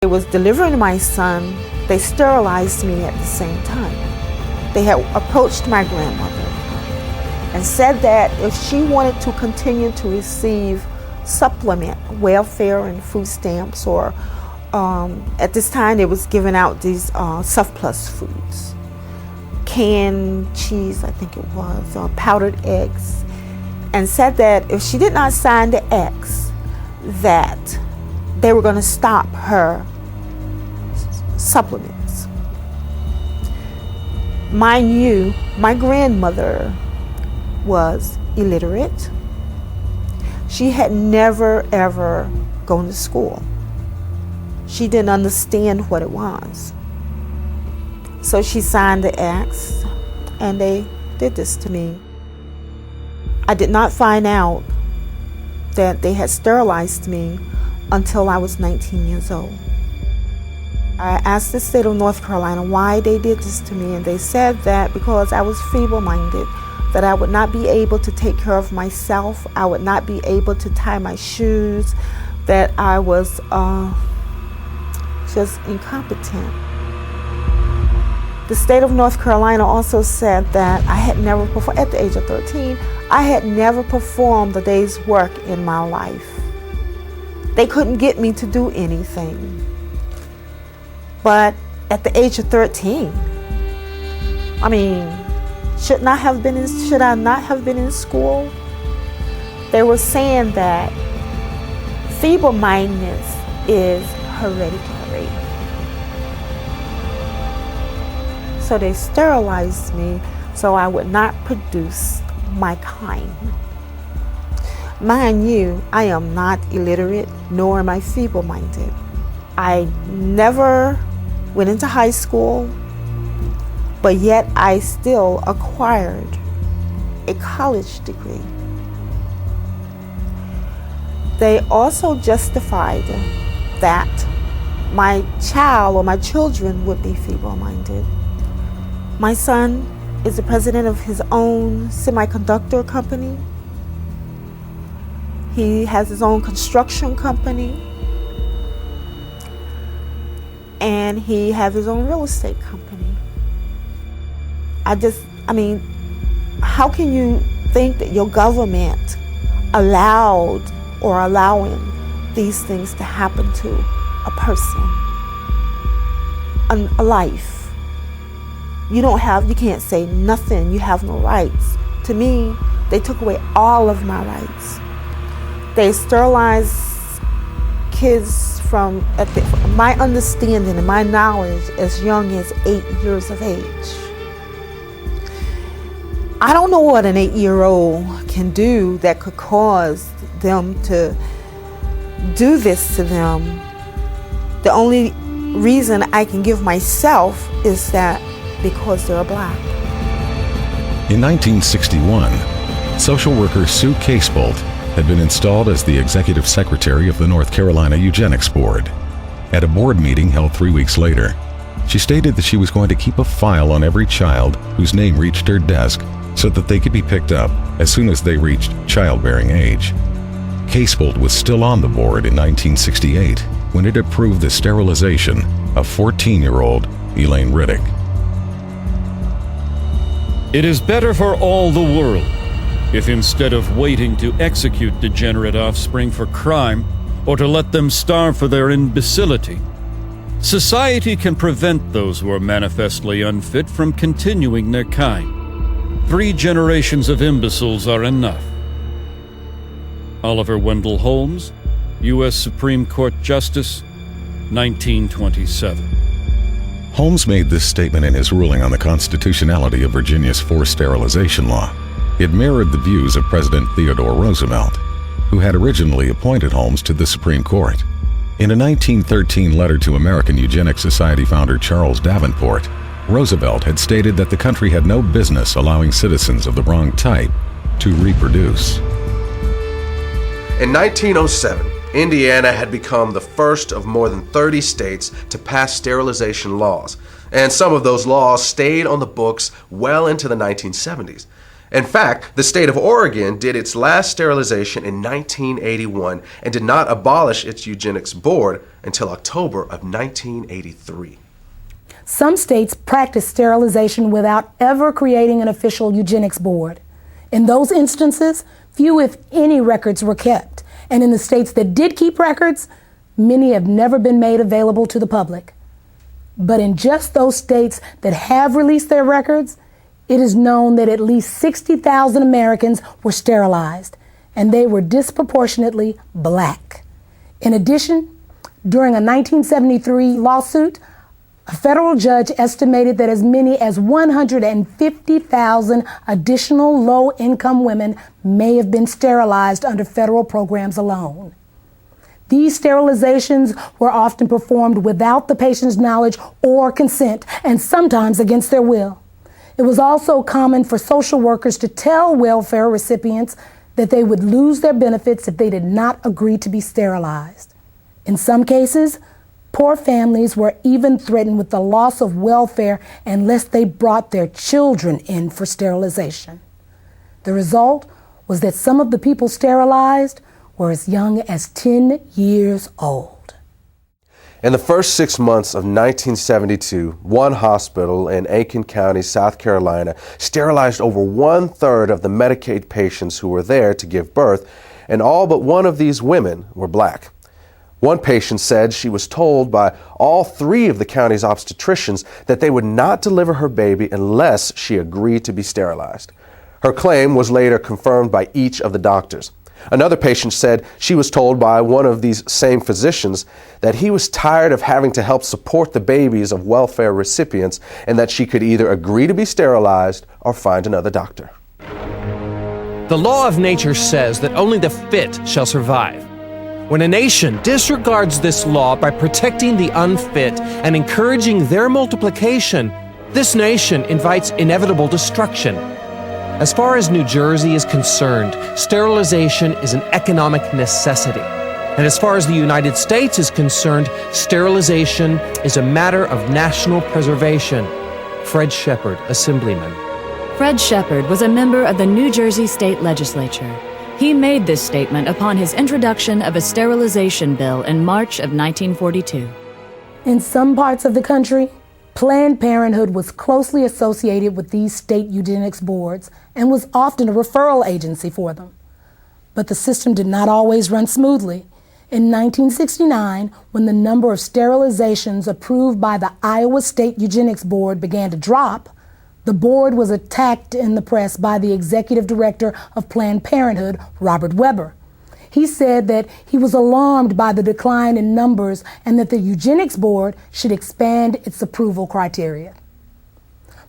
It was delivering my son, they sterilized me at the same time. They had approached my grandmother and said that if she wanted to continue to receive supplement, welfare and food stamps, or at this time they was giving out these surplus foods, canned cheese, I think it was, or powdered eggs, and said that if she did not sign the X, that they were going to stop her supplements. Mind you, my grandmother was illiterate. She had never ever gone to school. She didn't understand what it was. So she signed the acts and they did this to me. I did not find out that they had sterilized me until I was 19 years old. I asked the state of North Carolina why they did this to me, and they said that because I was feeble-minded, that I would not be able to take care of myself, I would not be able to tie my shoes, that I was just incompetent. The state of North Carolina also said that I had never performed, at the age of 13, I had never performed a day's work in my life. They couldn't get me to do anything. But at the age of 13, I mean, should I not have been in school? They were saying that feeble-mindedness is hereditary. So they sterilized me so I would not produce my kind. Mind you, I am not illiterate, nor am I feeble-minded. I never went into high school, but yet I still acquired a college degree. They also justified that my child or my children would be feeble-minded. My son is the president of his own semiconductor company. He has his own construction company. And he has his own real estate company. I mean, how can you think that your government allowing these things to happen to a person, a life? You can't say nothing, you have no rights. To me, they took away all of my rights. They sterilized kids from my understanding and my knowledge as young as 8 years of age. I don't know what an 8-year-old can do that could cause them to do this to them. The only reason I can give myself is that because they're black. In 1961, social worker Sue Casebolt had been installed as the executive secretary of the North Carolina Eugenics Board. At a board meeting held 3 weeks later, she stated that she was going to keep a file on every child whose name reached her desk so that they could be picked up as soon as they reached childbearing age. Casebolt was still on the board in 1968 when it approved the sterilization of 14-year-old Elaine Riddick. It is better for all the world if instead of waiting to execute degenerate offspring for crime or to let them starve for their imbecility, society can prevent those who are manifestly unfit from continuing their kind. 3 generations of imbeciles are enough. Oliver Wendell Holmes, U.S. Supreme Court Justice, 1927. Holmes made this statement in his ruling on the constitutionality of Virginia's forced sterilization law. It mirrored the views of President Theodore Roosevelt, who had originally appointed Holmes to the Supreme Court. In a 1913 letter to American Eugenics Society founder Charles Davenport, Roosevelt had stated that the country had no business allowing citizens of the wrong type to reproduce. In 1907, Indiana had become the first of more than 30 states to pass sterilization laws, and some of those laws stayed on the books well into the 1970s. In fact, the state of Oregon did its last sterilization in 1981 and did not abolish its eugenics board until October of 1983. Some states practice sterilization without ever creating an official eugenics board. In those instances, few if any records were kept. And in the states that did keep records, many have never been made available to the public. But in just those states that have released their records, it is known that at least 60,000 Americans were sterilized, and they were disproportionately black. In addition, during a 1973 lawsuit, a federal judge estimated that as many as 150,000 additional low-income women may have been sterilized under federal programs alone. These sterilizations were often performed without the patient's knowledge or consent, and sometimes against their will. It was also common for social workers to tell welfare recipients that they would lose their benefits if they did not agree to be sterilized. In some cases, poor families were even threatened with the loss of welfare unless they brought their children in for sterilization. The result was that some of the people sterilized were as young as 10 years old. In the first 6 months of 1972, one hospital in Aiken County, South Carolina, sterilized over 1/3 of the Medicaid patients who were there to give birth, and all but one of these women were black. One patient said she was told by all 3 of the county's obstetricians that they would not deliver her baby unless she agreed to be sterilized. Her claim was later confirmed by each of the doctors. Another patient said she was told by one of these same physicians that he was tired of having to help support the babies of welfare recipients and that she could either agree to be sterilized or find another doctor. The law of nature says that only the fit shall survive. When a nation disregards this law by protecting the unfit and encouraging their multiplication, this nation invites inevitable destruction. As far as New Jersey is concerned, sterilization is an economic necessity. And as far as the United States is concerned, sterilization is a matter of national preservation. Fred Shepard, Assemblyman. Fred Shepard was a member of the New Jersey State Legislature. He made this statement upon his introduction of a sterilization bill in March of 1942. In some parts of the country, Planned Parenthood was closely associated with these state eugenics boards and was often a referral agency for them. But the system did not always run smoothly. In 1969, when the number of sterilizations approved by the Iowa State Eugenics Board began to drop, the board was attacked in the press by the executive director of Planned Parenthood, Robert Weber. He said that he was alarmed by the decline in numbers and that the Eugenics Board should expand its approval criteria.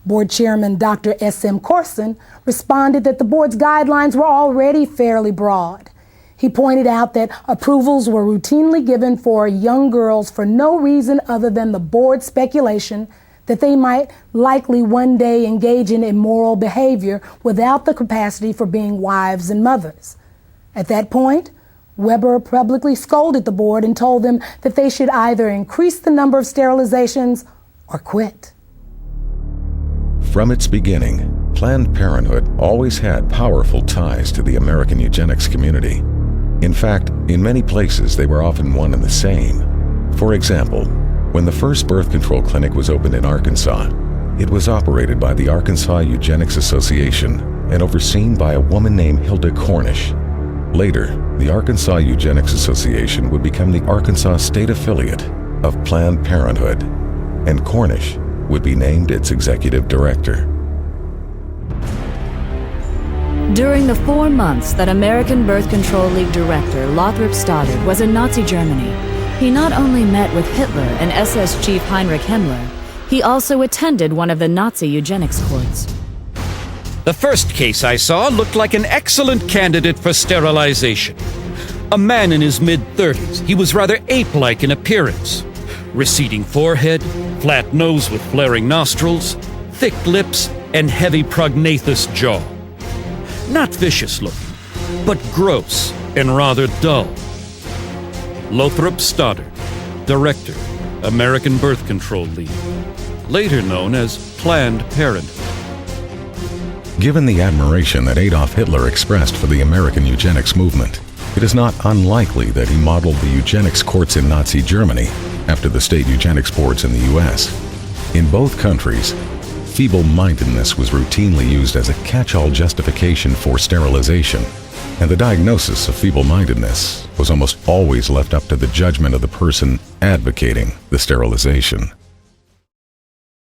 Board Chairman Dr. S.M. Corson responded that the board's guidelines were already fairly broad. He pointed out that approvals were routinely given for young girls for no reason other than the board's speculation that they might likely one day engage in immoral behavior without the capacity for being wives and mothers. At that point, Weber publicly scolded the board and told them that they should either increase the number of sterilizations or quit. From its beginning, Planned Parenthood always had powerful ties to the American eugenics community. In fact, in many places they were often one and the same. For example, when the first birth control clinic was opened in Arkansas, it was operated by the Arkansas Eugenics Association and overseen by a woman named Hilda Cornish. Later, the Arkansas Eugenics Association would become the Arkansas state affiliate of Planned Parenthood, and Cornish would be named its executive director. During the 4 months that American Birth Control League director Lothrop Stoddard was in Nazi Germany, he not only met with Hitler and SS Chief Heinrich Himmler, he also attended one of the Nazi eugenics courts. The first case I saw looked like an excellent candidate for sterilization. A man in his mid-30s, he was rather ape-like in appearance. Receding forehead, flat nose with flaring nostrils, thick lips, and heavy prognathous jaw. Not vicious looking, but gross and rather dull. Lothrop Stoddard, Director, American Birth Control League, later known as Planned Parenthood. Given the admiration that Adolf Hitler expressed for the American eugenics movement, it is not unlikely that he modeled the eugenics courts in Nazi Germany after the state eugenics boards in the U.S. In both countries, feeble-mindedness was routinely used as a catch-all justification for sterilization, and the diagnosis of feeble-mindedness was almost always left up to the judgment of the person advocating the sterilization.